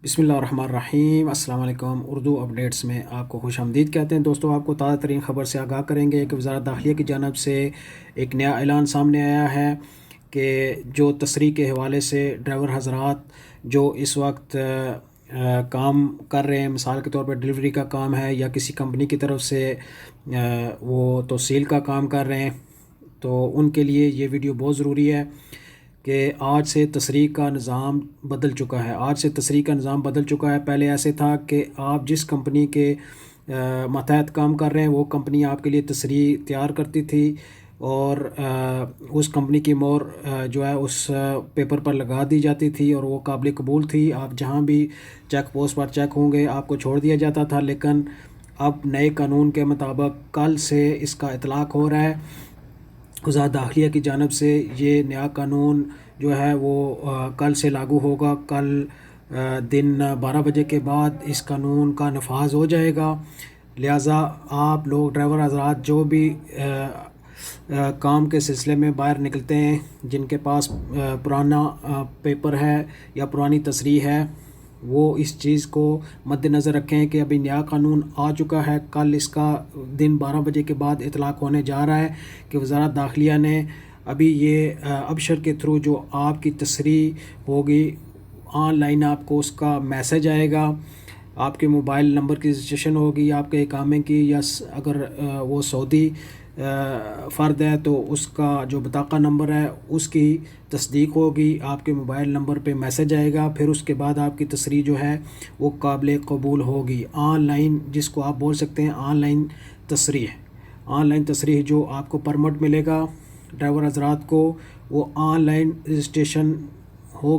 بسم اللہ الرحمن الرحیم۔ السلام علیکم۔ اردو اپڈیٹس میں آپ کو خوش آمدید کہتے ہیں۔ دوستوں، آپ کو تازہ ترین خبر سے آگاہ کریں گے کہ وزارت داخلیہ کی جانب سے ایک نیا اعلان سامنے آیا ہے کہ جو تصریح کے حوالے سے ڈرائیور حضرات جو اس وقت کام کر رہے ہیں، مثال کے طور پر ڈلیوری کا کام ہے یا کسی کمپنی کی طرف سے وہ توصیل کا کام کر رہے ہیں، تو ان کے لیے یہ ویڈیو بہت ضروری ہے کہ آج سے تصریح کا نظام بدل چکا ہے۔ پہلے ایسے تھا کہ آپ جس کمپنی کے ماتحت کام کر رہے ہیں وہ کمپنی آپ کے لیے تصریح تیار کرتی تھی اور اس کمپنی کی مہر جو ہے اس پیپر پر لگا دی جاتی تھی اور وہ قابل قبول تھی۔ آپ جہاں بھی چیک پوسٹ پر چیک ہوں گے آپ کو چھوڑ دیا جاتا تھا، لیکن اب نئے قانون کے مطابق کل سے اس کا اطلاق ہو رہا ہے۔ وزارت داخلیہ کی جانب سے یہ نیا قانون جو ہے وہ کل سے لاگو ہوگا۔ کل دن 12 بجے کے بعد اس قانون کا نفاذ ہو جائے گا، لہٰذا آپ لوگ ڈرائیور حضرات جو بھی کام کے سلسلے میں باہر نکلتے ہیں، جن کے پاس پرانا پیپر ہے یا پرانی تصریح ہے، وہ اس چیز کو مد نظر رکھیں کہ ابھی نیا قانون آ چکا ہے۔ کل اس کا دن 12 بجے کے بعد اطلاق ہونے جا رہا ہے کہ وزارت داخلیہ نے ابھی یہ ابشر کے تھرو جو آپ کی تصریح ہوگی، آن لائن آپ کو اس کا میسج آئے گا، آپ کے موبائل نمبر کی رجسٹریشن ہوگی آپ کے اقامے کی، یا اگر وہ سعودی فرد ہے تو اس کا جو بطاقہ نمبر ہے اس کی تصدیق ہوگی، آپ کے موبائل نمبر پہ میسج آئے گا، پھر اس کے بعد آپ کی تصریح جو ہے وہ قابل قبول ہوگی۔ آن لائن جس کو آپ بول سکتے ہیں آن لائن تصریح جو آپ کو پرمٹ ملے گا ڈرائیور حضرات کو، وہ آن لائن رجسٹریشن